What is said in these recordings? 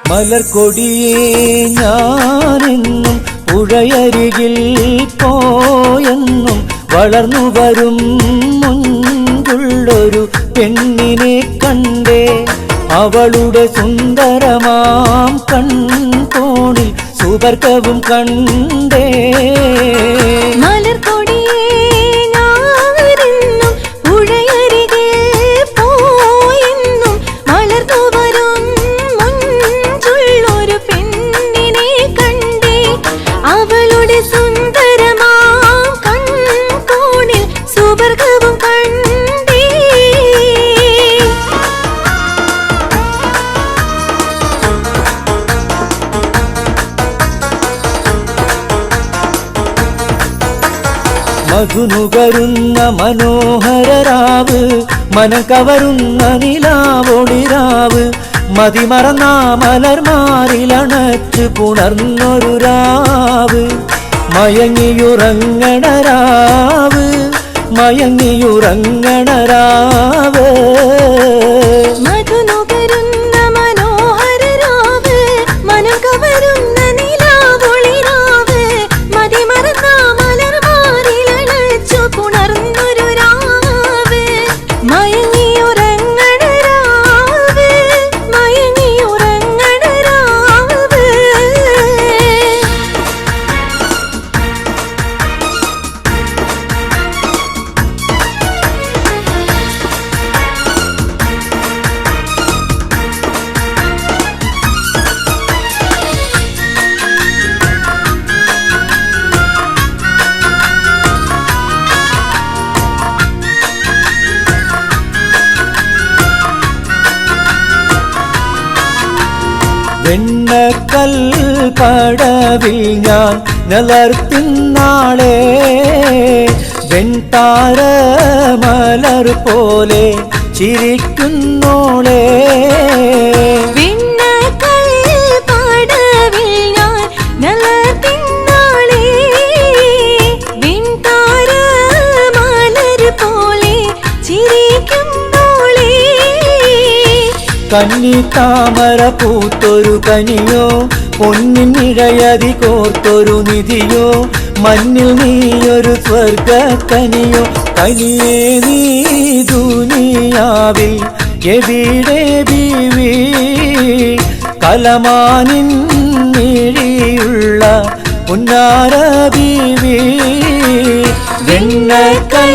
മലർക്കൊടിയേ ഞാനെന്നും പുഴയരികിൽ പോയെന്നും വളർന്നു വരും മുൻപുള്ളൊരു പെണ്ണിനെ കണ്ടേ. അവളുടെ സുന്ദരമാം കൺകോണിൽ സുവർഗവും കണ്ടേ. മധുനുകരുന്ന മനോഹരരാവ്, മനം കവരുന്ന നിലാവൊളിരാവ്, മതിമറന്ന മലർമാറിലണച്ച് പുണർന്നൊരു രാവ്. മയങ്ങിയുറങ്ങണ രാവ്, മയങ്ങിയുറങ്ങണ രാവ്. വെണ്ണക്കൽ പടവിൽ ഞാൻ നിലർത്തിന്നാളെ, വെൺതാര മലർ പോലെ ചിരിക്കുന്നോളെ. കന്നി താമര പൂത്തൊരു കനിയോ, പൊന്നിൻ ഇഴയതി കോർത്തൊരു നിധിയോ, മഞ്ഞിൽ നീയൊരു സ്വർഗക്കനിയോ. കനിയേ നീ ദുനിയാവിൽ എവിടെ ബീവി, കലമാനിൻ മിഴിയുള്ള പുന്നാര ബീവി. വെണ്ണക്കൽ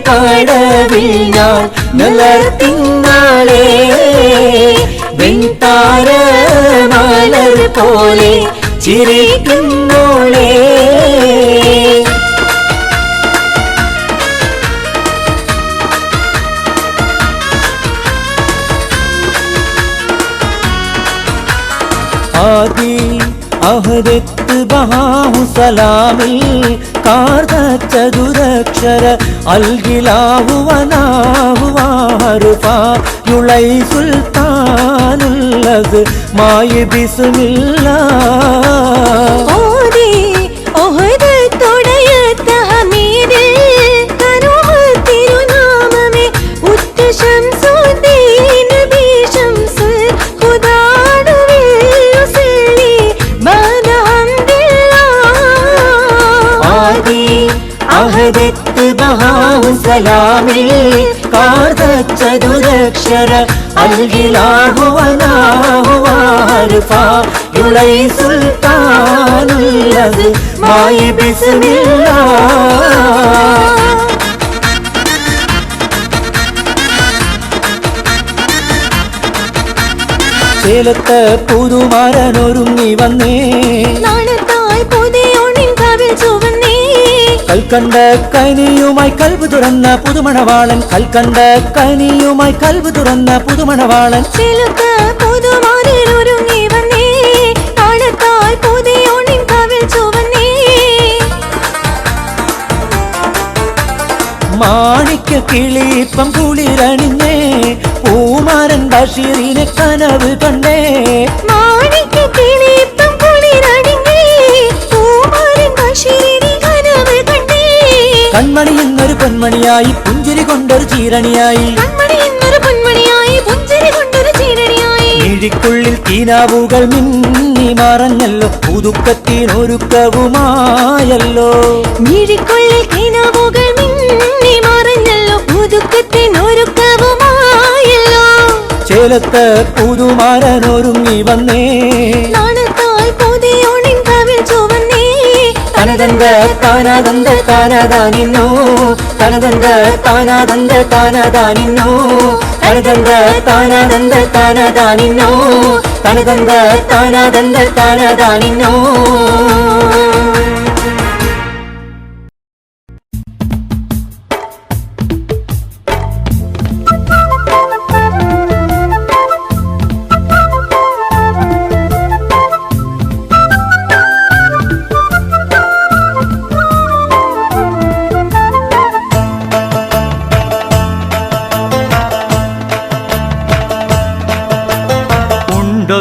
പടവിൽ ഞാൻ നിലർത്തിന്നാളെ, വെൺതാര മലർ പോലെ ചിരിക്കുന്നോളെ. ആദി അഹദത്ത് ബഹാഹു സലാമിൽ കാർദച്ച ദുരക്ഷര അൽഗിലാഹു വനാഹു വാറുഫാ യുളൈ സുൽത്താനുല്ലസ് മായി ബിസ്മില്ലാ. ഓദി ഓഹദത്തോടയത്ത ഹമീദ് കരുമ തിരുനാമമേ ഉത്ത ശംസുദ്ദീൻ ബി ശംസുൽ ഖുദാനുവേ യുസല്ലി ബാദ ഹംദില്ലാഹ്. ആദി അഹദത്ത് ബഹാഹു സലാമിൽ കാർദച്ച ദുരക്ഷര അൽഗിലാഹു വനാഹു വാറുഫാ യുളൈ സുൽത്താനുല്ലസ് മായി ബിസ്മില്ലാ. ചേലത്ത് പുതുമാരനൊരുങ്ങി വന്നേ, നാണത്താൽ പുതിയോണിൻ കവിൾ ചുവന്നേ. കൽക്കണ്ട കനിയുമായി കൽബ് തുറന്ന പുതുമണവാളൻ, കൽക്കണ്ട കനിയുമായി കൽബ് തുറന്ന പുതുമണവാളൻ. ചേലത്ത് പുതുമാരനൊരുങ്ങി വന്നേ, നാണത്താൽ പുതിയോണിൻ കവിൾ ചുവന്നേ. മാണിക്യ കിളിപ്പം കുളിരണിഞ്ഞേ, പൂമാരൻ ബഷീറിനെ കനവ് കണ്ടേ. മാണിക്യ കിളിപ്പം കുളിരണിഞ്ഞേ, പൂമാരൻ ബഷീറിനെ കനവ് കണ്ടേ. കൺമണി എന്നൊരു പൊന്മണിയായി പുഞ്ചിരി കൊണ്ടൊരു ചീരണിയായി, കൺമണി എന്നൊരു പൊന്മണിയായി പുഞ്ചിരി കൊണ്ടൊരു ചീരണിയായി. മിഴിക്കുള്ളിൽ കിനാവുകൾ മിന്നി മറഞ്ഞല്ലോ പുതുക്കത്തിനൊരുക്കവുമായല്ലോ മിഴിക്കുള്ളിൽ കിനാവുകൾ മിന്നി മറഞ്ഞല്ലോ പുതുക്കത്തിനൊരുക്കവുമായല്ലോ ചേലത്ത് പുതുമാരനൊരുങ്ങി വന്നേ നാണത്താൽ പുതിയോണിൻ കവിൾ ചുവന്നേ തനതന്ത താനാതന്ത താനാതാനിന്നോ തനതന്ത താനാതന്ത താനാതാനിന്നോ തനതന്ത താനാതന്ത താനാതാനിന്നോ തനതന്ത താനാതന്ത താനാതാനിന്നോ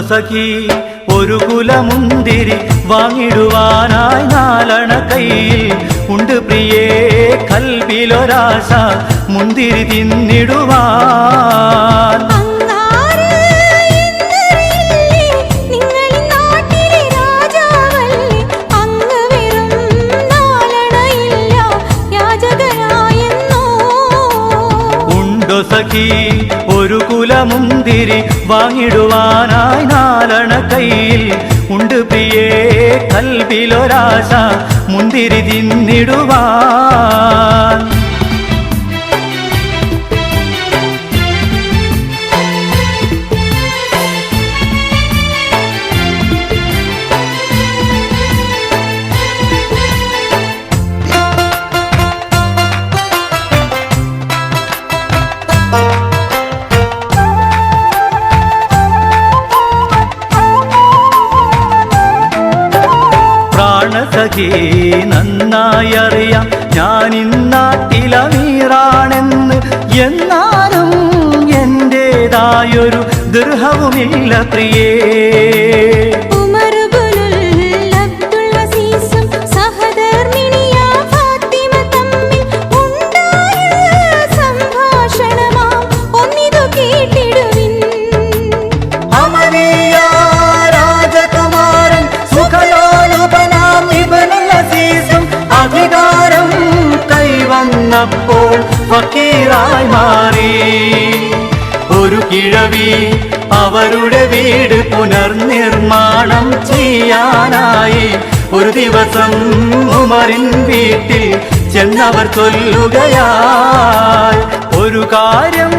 സഖി ഒരു കുലമുന്തിരി വാങ്ങിടുവാനായി നാലണ കയ്യിൽ ഉണ്ട് പ്രിയേ കൽവിലൊരാശ മുന്തിരി തിന്നിടുവാൻ സഖി ഒരു കുലമുന്തിരി വാങ്ങിടുവാനായി നാലണ കയ്യിൽ ഉണ്ട് പ്രിയേ കൽവിലൊരാശ മുന്തിരി തിന്നിടുവാൻ സഖി നന്നായി അറിയാം ഞാനിന്നാട്ടിലമീറാണെന്ന് എന്നാലും എന്റേതായൊരു ദൃഹവുമില്ല പ്രിയേ പ്പോൾ ഫക്കീറായി മാറി ഒരു കിഴവി അവരുടെ വീട് പുനർനിർമ്മാണം ചെയ്യാനായി ഒരു ദിവസം ഉമറിൻ വീട്ടിൽ ചെന്നവർ ചൊല്ലുകയായി ഒരു കാര്യം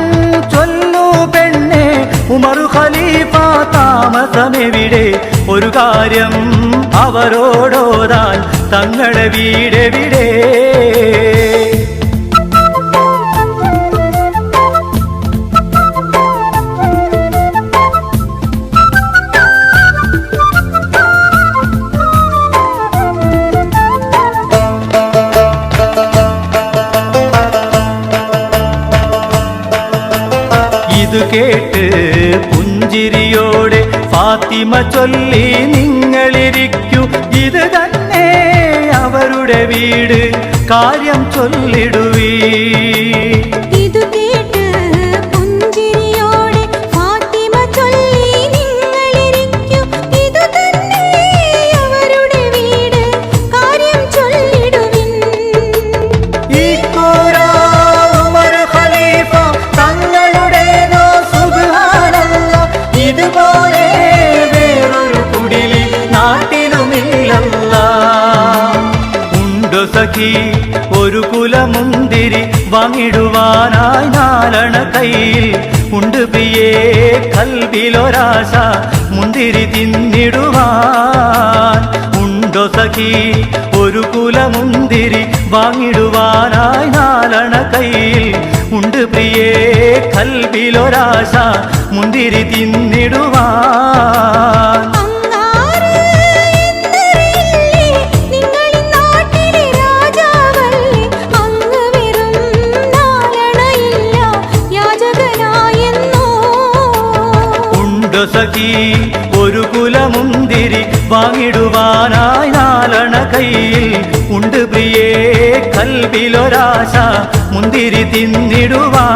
ചൊല്ലു പെണ്ണെ ഉമറു ഖലീഫ താമസമെവിടെ ഒരു കാര്യം അവരോടോതാൻ തങ്ങളുടെ വീടെവിടെ ഇത് കേട്ട് പുഞ്ചിരിയോടെ ഫാത്തിമ ചൊല്ലി നിങ്ങളിരിക്കൂ ഇത് തന്നെ അവരുടെ വീട് കാര്യം ചൊല്ലിടുവീ സഖി ഒരു കുലമുന്തിരി വാങ്ങിടുവാനായി നാലണ കയ്യിൽ ഉണ്ട് പ്രിയേ കൽവിലൊരാശ മുന്തിരി തിന്നിടുവാൻ ഉണ്ടോ സഖി ഒരു കുലമുന്തിരി വാങ്ങിടുവാനായി നാലണ കയ്യിൽ ഉണ്ട് പ്രിയേ കൽവിലൊരാശ മുന്തിരി തിന്നിടുവാൻ സഖി ഒരു കുലമുന്തിരി വാങ്ങിടുവാനായി നാലണ കയ്യിൽ ഉണ്ട് പ്രിയേ കൽവിലൊരാശ മുന്തിരി തിന്നിടുവാൻ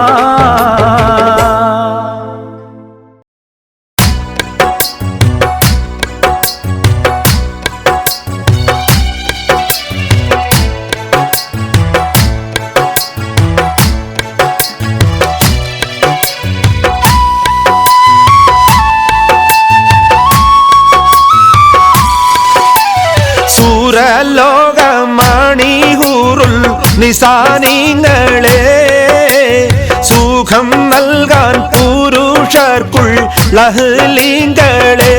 നിസാനിങ്ങളെ സുഖം നൽകാൻ പുരുഷർക്കുള്ളഹ്ലിങ്ങളെ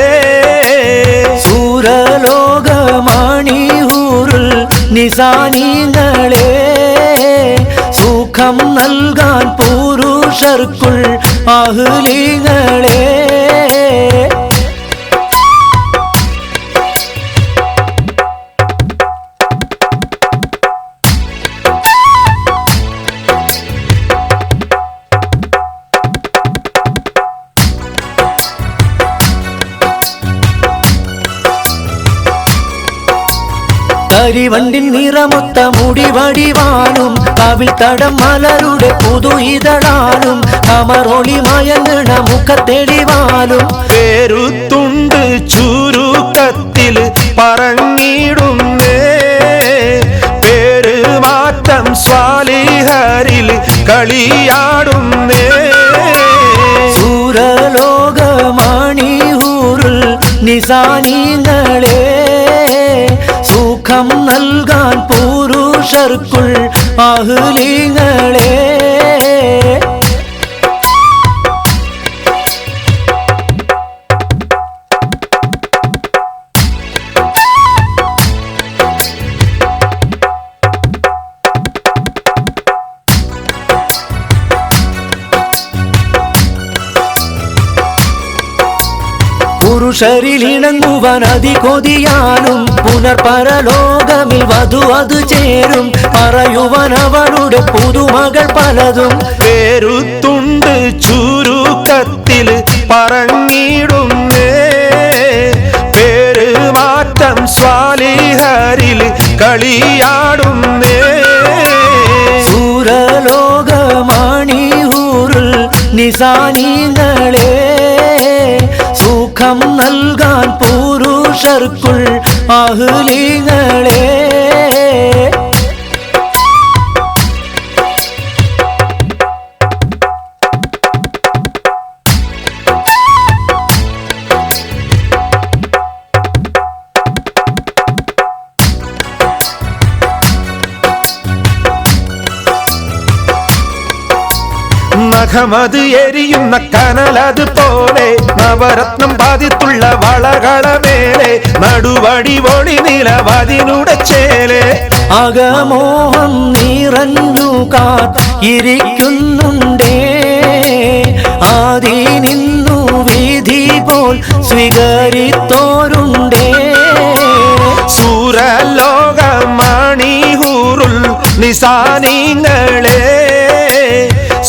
സൂരലോകമാണിയൂറുൽ നിസാനിങ്ങളെ സുഖം നൽകാൻ പുരുഷർക്കുൾ അഹ്ലിങ്ങളെ കരിവണ്ടിൻ നിറമൊത്ത മുടിവടിവാനും കവിൾ തടം മലരുടെ പുതു ഇതളാനും കമറൊളി മയങ്ങണ മുഖത്തെളിവാലും പേരുത്തുണ്ട് ചുരുക്കത്തിൽ പറഞ്ഞിടുന്നേ പേര് മാറ്റം സ്വാലിഹരിൽ കളിയാടുന്നേ സൂരലോകമാണിയൂറുൽ നിസാനിങ്ങളെ സുഖം നൽകാൻ പുരുഷർക്കുൾ അഹ്ലിങ്ങളെ പുരുഷരിലിണങ്ങുവാൻ അതികൊതിയാലും പുനർപരലോകമിൽ വധു അത് ചേരും പറയുവാൻ അവളുടെ പുതുമകൾ പലതും പേരുത്തുണ്ട് ചുരുക്കത്തിൽ പറഞ്ഞിടുന്നേ പേര് മാറ്റം സ്വാലിഹരിൽ കളിയാടുന്നേ സൂരലോകമാണിയൂറുൽ നിസാനിങ്ങളെ സുഖം നൽകാൻ പുരുഷർക്കുൾ അഹ്ലിങ്ങളെ നഖമത് എരിയുന്ന കനലത് പോലെ നവരത്നം പാതിത്തുള്ള വളകളമേലെ നടുവടി ഒളി നിലവതിനുടെ ചേലെ അകമോഹം നിറഞ്ഞു കാത്തിരിക്കുന്നുണ്ടേ ആദി നിന്നു വിധി പോൽ സ്വീകരിത്തോരുണ്ടേ സൂരലോകമാണിയൂറുൽ നിസാനിങ്ങളെ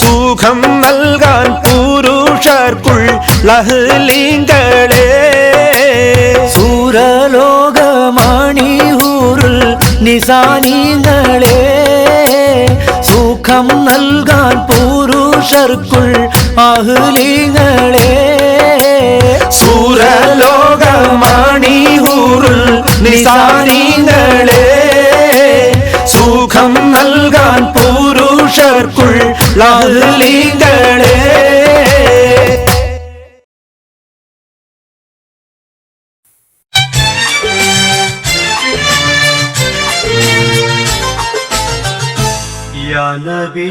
സുഖം നൽകാൻ പുരുഷർക്കുള്ളഹ്ലിങ്ങളെ സൂരലോകമാണിയൂറുൽ നിസാനിങ്ങളെ സുഖം നൽകാൻ പുരുഷർക്കുൾ അഹ്ലിങ്ങളെ സൂരലോകമാണിയൂറുൽ നിസാനിങ്ങളെ സുഖം നൽകാൻ പുരുഷർക്കുള്ളഹ്ലിങ്ങളെ या नबी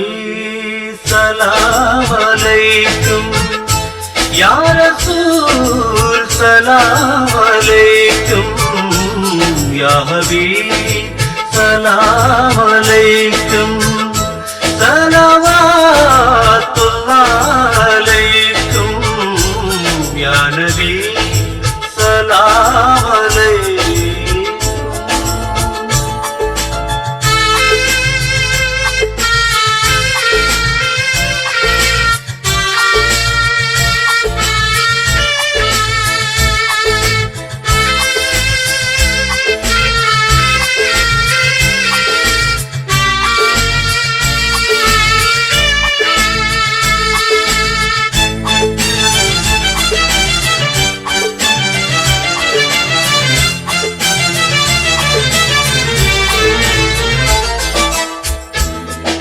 सलाम अलैकुम या रसूल सलाम अलैकुम या हबीब सलाम अलैकुम सलावतुल्लाह अलैकुम या नबी सलाम अलैकुम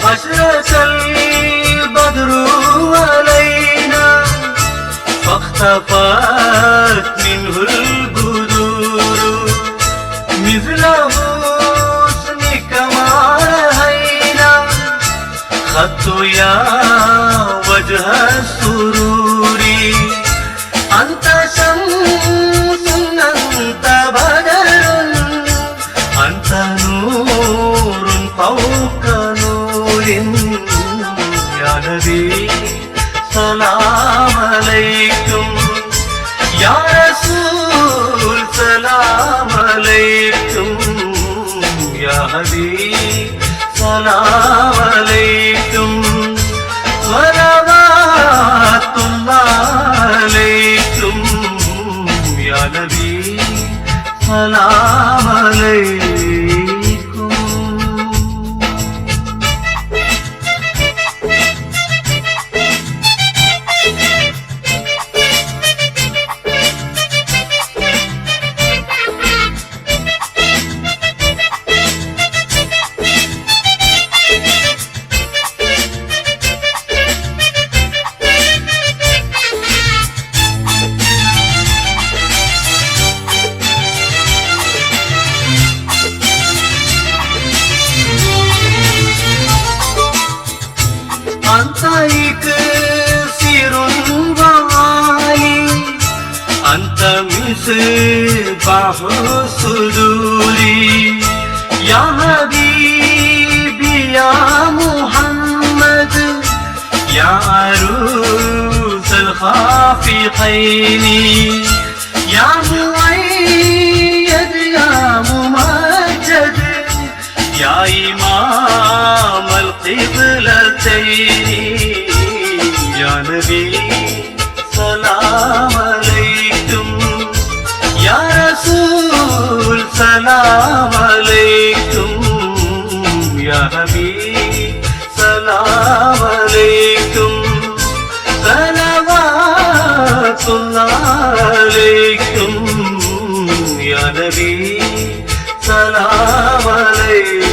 أشرق البدر علينا فاختفت منه البدور مثل حسنك ما رأينا خدت يا وجه السرور أنت شمس أنت بدر أنت نور فوق نور يا نبي سلام عليكم يا رسول سلام عليكم يا حبيب سلام عليكم صلوات الله عليكم يا نبي سلام عليكم. أنت إكسير وعالي أنت مصباح صدوري يا حبيبي يا محمد يا عروس الخافقين يا مؤيد يا ممجد يا إمام القبلتين يا نبي سلام عليكم يا رسول سلام عليكم يا حبيب سلام عليكم صلوات الله عليكم يا نبي سلام عليكم.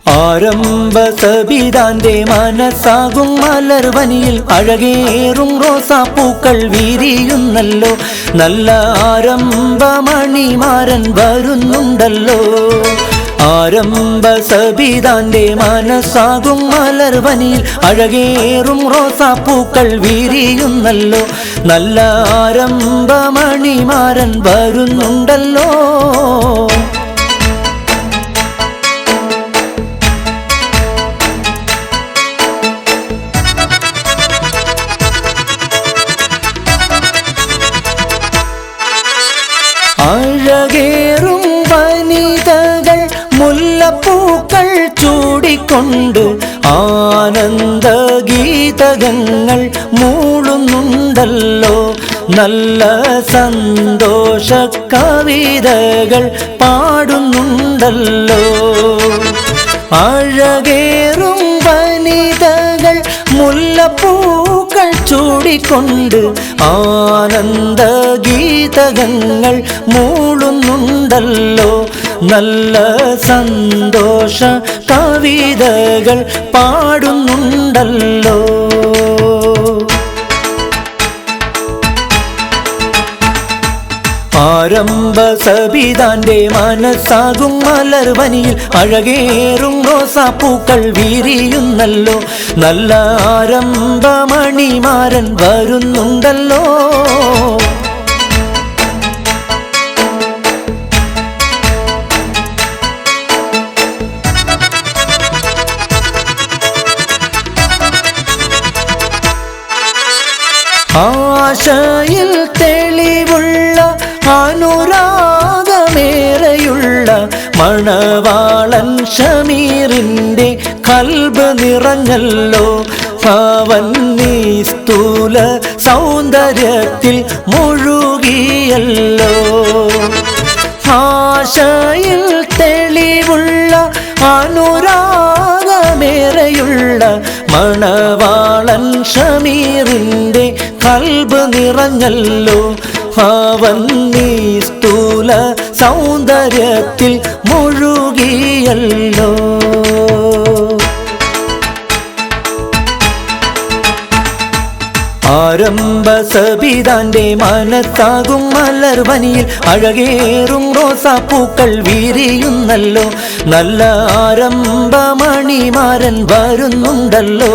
ആരംഭ സബിതാന്റെ മനസ്സാകും മലർവനിയിൽ അഴകേറും റോസാപ്പൂക്കൾ വീരിയുന്നല്ലോ നല്ല ആരംഭമണിമാരൻ വരുന്നുണ്ടല്ലോ ആരംഭ സബിതാന്റെ മനസ്സാകും മലർവനിയിൽ അഴകേറും റോസാപ്പൂക്കൾ വീരിയുന്നല്ലോ നല്ല ആരംഭമണിമാരൻ വരുന്നുണ്ടല്ലോ അഴകേറും വനിതകൾ മുല്ലപ്പൂക്കൾ ചൂടിക്കൊണ്ട് ആനന്ദഗീതകങ്ങൾ മൂളുന്നുണ്ടല്ലോ നല്ല സന്തോഷ കവിതകൾ പാടുന്നുണ്ടല്ലോ അഴകേറും വനിതകൾ മുല്ലപ്പൂക്കൾ ചൂടിക്കൊണ്ട് ആനന്ദഗീതകങ്ങൾ മൂളുന്നുണ്ടല്ലോ നല്ല സന്തോഷ കവിതകൾ പാടുന്നുണ്ടല്ലോ ആരംഭ സബിതാന്റെ മനസ്സാകും മലർവനിയിൽ അഴകേറും റോസാപ്പൂക്കൾ വീരിയുന്നല്ലോ നല്ല ആരംഭമണിമാരൻ വരുന്നുണ്ടല്ലോ ആശയിൽ തെളിവുള്ള അനുരാഗമേറെയുള്ള മണവാളൻ ഷമീറിൻ്റെ കൽബ് നിറഞ്ഞല്ലോ അവൻ നിസ്തൂല സൗന്ദര്യത്തിൽ മുഴുകിയല്ലോ ആശയിൽ തെളിവുള്ള അനുരാഗമേറെയുള്ള മണവാളൻ ഷമീറിൻ്റെ കൽബ് നിറഞ്ഞല്ലോ അവൻ നീ സ്ഥൂല സൗന്ദര്യത്തിൽ മുഴുകിയല്ലോ. ആരംഭ സബിതാന്റെ മനത്താകും മലർവനിയിൽ അഴകേറും റോസാപ്പൂക്കൾ വീരിയുന്നല്ലോ. നല്ല ആരംഭമണിമാരൻ വരുന്നുണ്ടല്ലോ.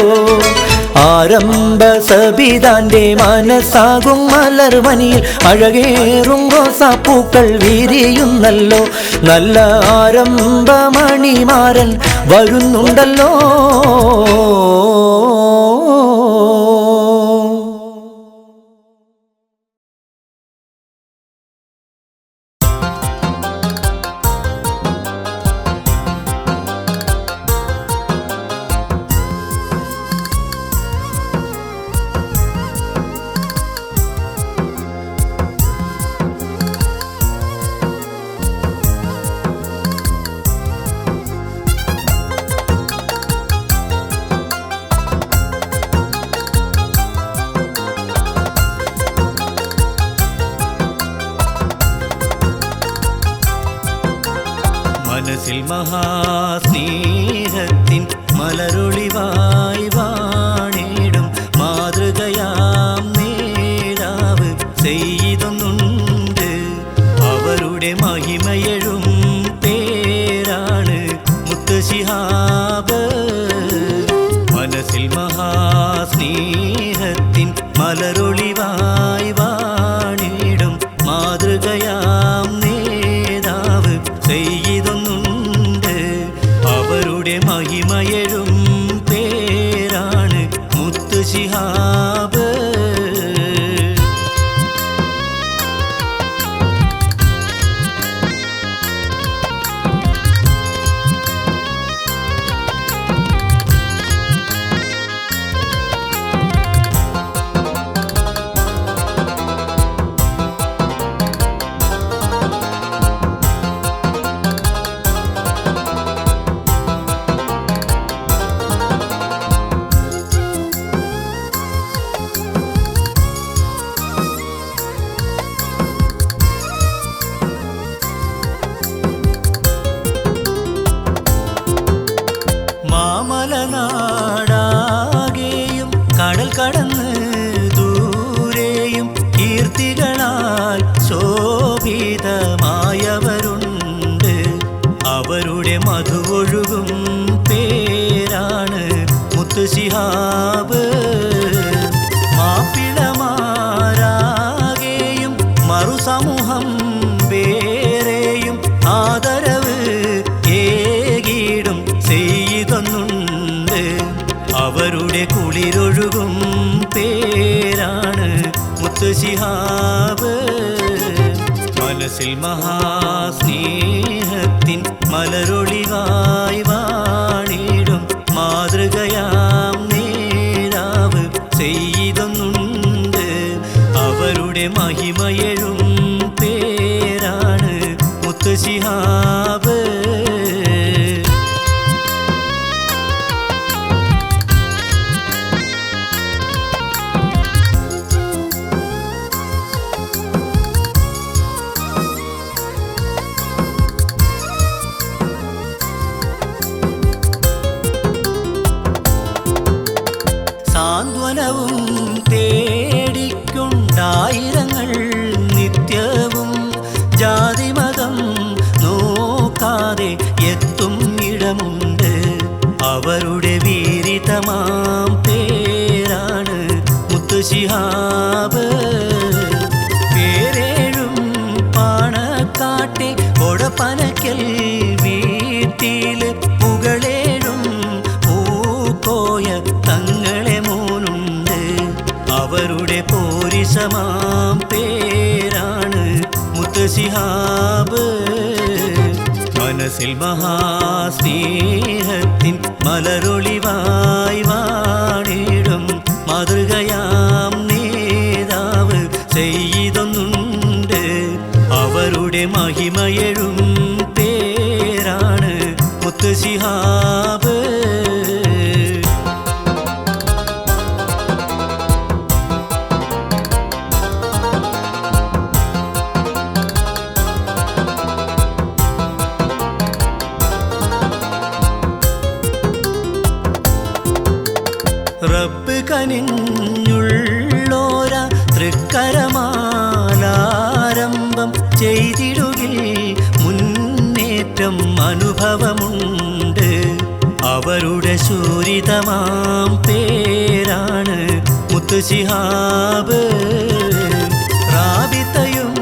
ആരംഭ സബിതാന്റെ മനസ്സാകും മലർവനിയിൽ അഴകേറും റോസാപ്പൂക്കൾ വീരിയുന്നല്ലോ. നല്ല ആരംഭമണിമാരൻ വരുന്നുണ്ടല്ലോ. മനസ്സിൽ മഹാസ്നേഹത്തിൻ മലരൊളിവായി വാണിടും മാതൃകയാം നേതാവ് ചെയ്തൊന്നുണ്ട്. അവരുടെ മഹിമയഴും പേരാണ് മുത്ത് ശിഹാബ്. മനസ്സിൽ മഹാസ്നേഹത്തിൻ മലരൊളിവായി വാണിടും മാതൃകയാം നേതാവ് ചെയ്തൊന്നുണ്ട്. അവരുടെ മഹിമയഴും പേരാണ് മുത്ത് ശിഹാബ്. മാമലനാടാകെയും കടൽ കടന്ന് ദൂരെയും കീർത്തികളാൽ ശോഭിതമായവരുണ്ട്. അവരുടെ മധുവൊഴുകും പേരാണ് മുത്ത് ശിഹാബ്. മാപ്പിളമാരാകെയും മറുസമൂഹം വേറെയും ആദരവ് ഏകീടും ചെയ്തൊന്നുണ്ട്. അവരുടെ കുളിരൊഴുകും പേരാണ് മുത്ത് ശിഹാബ്. മനസ്സിൽ മഹാസ്നേഹത്തിൻ മലരൊളിവായി വാണിടും മാതൃകയാം നേതാവ് ചെയ്തൊന്നുണ്ട്. അവരുടെ മഹിമയഴും പേരാണ് മുത്ത് ശിഹാബ്. സാന്ത്വനവും തേടിക്കൊണ്ടായിരങ്ങൾ നിത്യവും ജാതിമതം നോക്കാതെ എത്തും ഇടമുണ്ട്. അവരുടെ വീരിതമാം പേരാണ് മുത്ത് ശിഹാബ്. പേരേഴും പാണക്കാട്ടെ കൊടപ്പനക്കൽ വീട്ടില് പുകളേഴും പൂക്കോയ തങ്ങളെ മോനുണ്ട്. അവരുടെ പോരിശമാം പേരാണ് മുത്ത് ശിഹാബ്. മനസ്സിൽ മഹാസ്നേഹത്തിൻ മലരൊളിവായി വാണിടും മാതൃകയാം നേതാവ് ചെയ്തൊന്നുണ്ട്. അവരുടെ മഹിമയഴും പേരാണ് മുത്ത് ശിഹാബ്. റബ്ബ് കനിഞ്ഞുള്ളോര തൃക്കരമാലാരംഭം ചെയ്തിടുകിൽ മുന്നേറ്റം അനുഭവമുണ്ട്. അവരുടെ ശൂരിതമാം പേരാണ് മുത്ത് ശിഹാബ്. റാബിത്തയും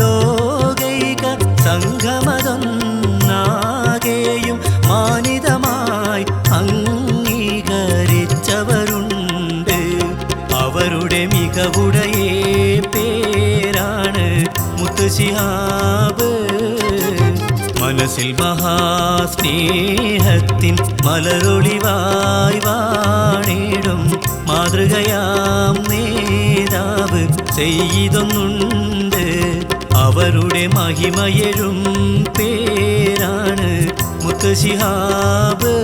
ലോകൈക സംഗമതൊന്നാകെയും മാനിതമായി അംഗീകരിച്ചവരുണ്ട്. അവരുടെ മികവുടെ പേരാണ് മുത്ത് ശിഹാബ്. മനസ്സിൽ മഹാസ്നേഹത്തിൻ മലരൊളിവായി വാണിടും മാതൃകയാം നേതാവ് ചെയ്തൊന്നുണ്ട്. അവരുടെ മഹിമയഴും പേരാണ് മുത്ത് ശിഹാബ്.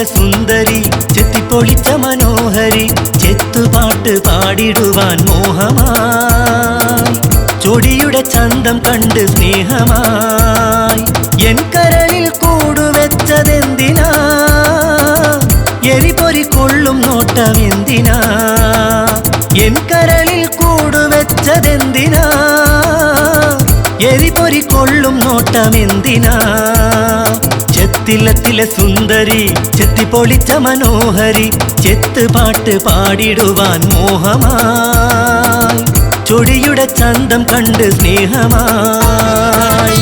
സുന്ദരി ചെത്തിപ്പൊളിച്ച മനോഹരി ചെത്തുപാട്ട് പാടിടുവാൻ മോഹമായി ചൊടിയുടെ ചന്തം കണ്ട് സ്നേഹമായി എൻ കരളിൽ കൂടുവെച്ചതെന്തിനാ എരിപൊരി കൊള്ളും നോട്ടമെന്തിനാ എൻ കരളിൽ കൂടുവെച്ചതെന്തിനാ എരിപൊരി കൊള്ളും നോട്ടമെന്തിനാ ചെത്തിലത്തിലെ സുന്ദരി ചെത്തിപ്പൊളിച്ച മനോഹരി ചെത്തുപാട്ട് പാടിടുവാൻ മോഹമായി ചൊടിയുടെ ചന്തം കണ്ട് സ്നേഹമായി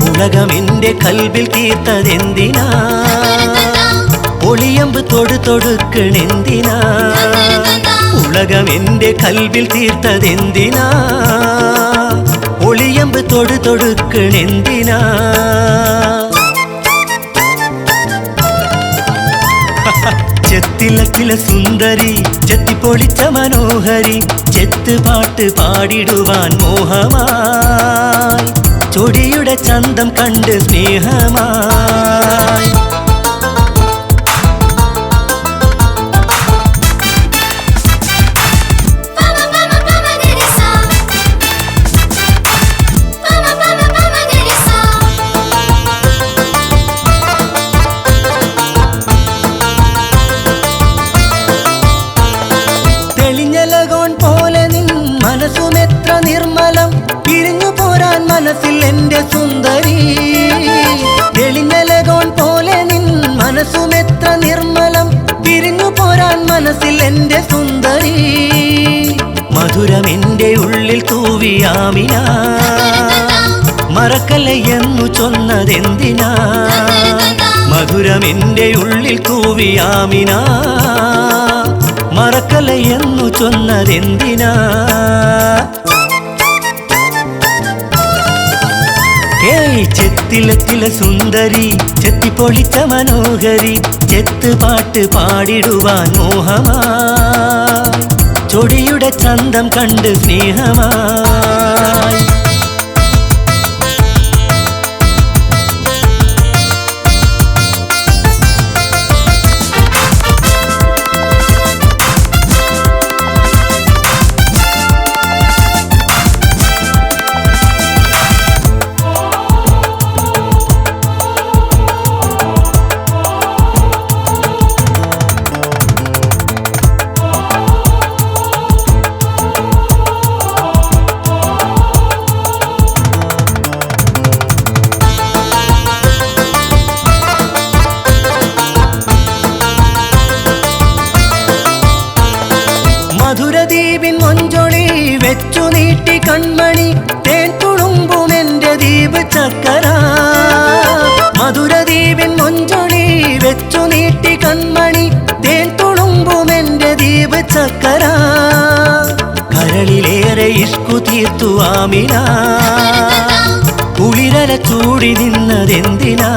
ഉലകമെന്റെ കൽബിൽ തീർത്തതെന്തിനാ ഒളിയമ്പ് തൊടുക്കണെന്തിനാ ഉലകമെന്റെ കൽബിൽ തീർത്തതെന്തിനാ ഒളിയമ്പ് തൊടുക്കണെന്തിനാ ചെത്തിലത്തിലെ സുന്ദരി ചെത്തിപ്പൊളിച്ച മനോഹരി ചെത്തുപാട്ട് പാടിടുവാൻ മോഹമായി ചൊടിയുടെ ചന്തം കണ്ട് സ്നേഹമായി തെളിഞ്ഞലകോൺ പോലെ നിൻ മനസ്സുമെത്ര നിർമ്മലം പിരിഞ്ഞു പോരാൻ മനസ്സിൽ എന്റെ സുന്ദരി തെളിഞ്ഞലകോൺ പോലെ നിൻ മനസ്സുമെത്ര നിർമ്മലം പിരിഞ്ഞു പോരാൻ മനസ്സിൽ എന്റെ സുന്ദരി മധുരം എന്റെ ഉള്ളിൽ തൂവിയാമിന മറക്കല്ല എന്നു ചൊന്നതെന്തിനാ മധുരം എന്റെ ഉള്ളിൽ തൂവിയാമിന മറക്കല്ല എന്നു ചൊന്നതെന്തിനാ ചെത്തിലത്തിലെ സുന്ദരി ചെത്തിപ്പൊളിച്ച മനോഹരി ചെത്തുപാട്ട് പാടിടുവാൻ മോഹമായി ചൊടിയുടെ ചന്തം കണ്ട് സ്നേഹമായി മധുരദീപിൻ മൊഞ്ചൊളി വെച്ചു നീട്ടി കൺമണി തേൻ തുളുമ്പും എൻ്റെ ദീപ് ചക്കര മധുരദീപിൻ മൊഞ്ചൊളി വെച്ചു നീട്ടി കൺമണി തേൻ തുളുമ്പും എൻ്റെ ദീപ് ചക്കര കരളിലേറെ ഇഷ്കു തീർത്തു ആമിന കുളിരല ചൂടി നിന്നതെന്തിനാ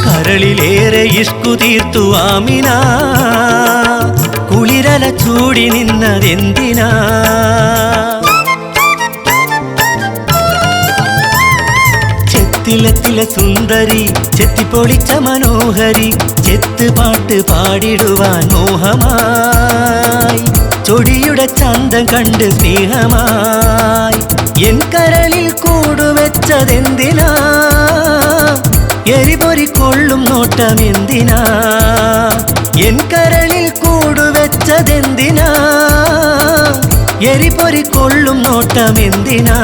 കരളിലേറെ ഇഷ്കു തീർത്തു ആമിന കുളിരല ചൂടി നിന്നതെന്തിനാ ചെത്തിലത്തിലെ സുന്ദരി ചെത്തിപ്പൊളിച്ച മനോഹരി ചെത്ത് പാട്ട് പാടിടുവാൻ മോഹമായി ചൊടിയുടെ ചന്തം കണ്ട് സ്നേഹമായി എൻ കരളിൽ കൂടുവെച്ചതെന്തിനാ എരിപൊരി കൊള്ളും നോട്ടം എന്തിനാ എൻ കരളിൽ കൂടുവെച്ചതെന്തിനാ എരിപൊരി കൊള്ളും നോട്ടം എന്തിനാ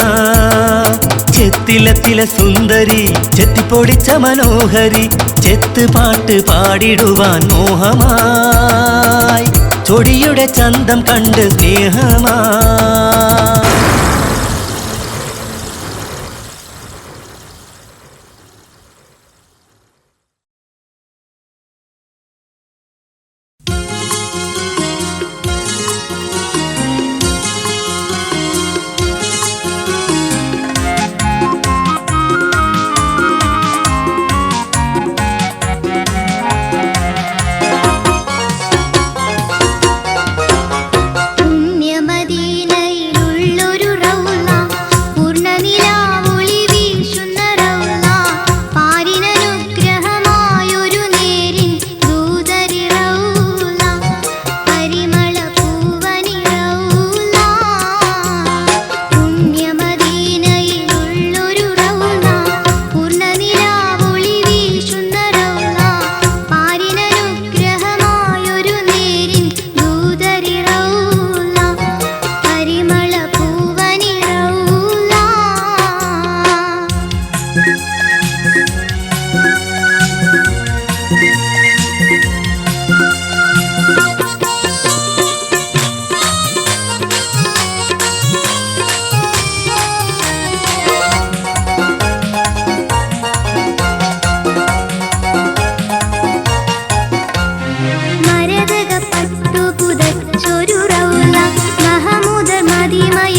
ചെത്തിലത്തിലെ സുന്ദരി ചെത്തിപ്പൊടിച്ച മനോഹരി ചെത്ത് പാട്ട് പാടിടുവാൻ മോഹമായി ചൊടിയുടെ ചന്തം കണ്ട് സ്നേഹമായി മരതക പട്ടു പുതച്ചൊരു റൗള മഹമൂദർ മദീമയ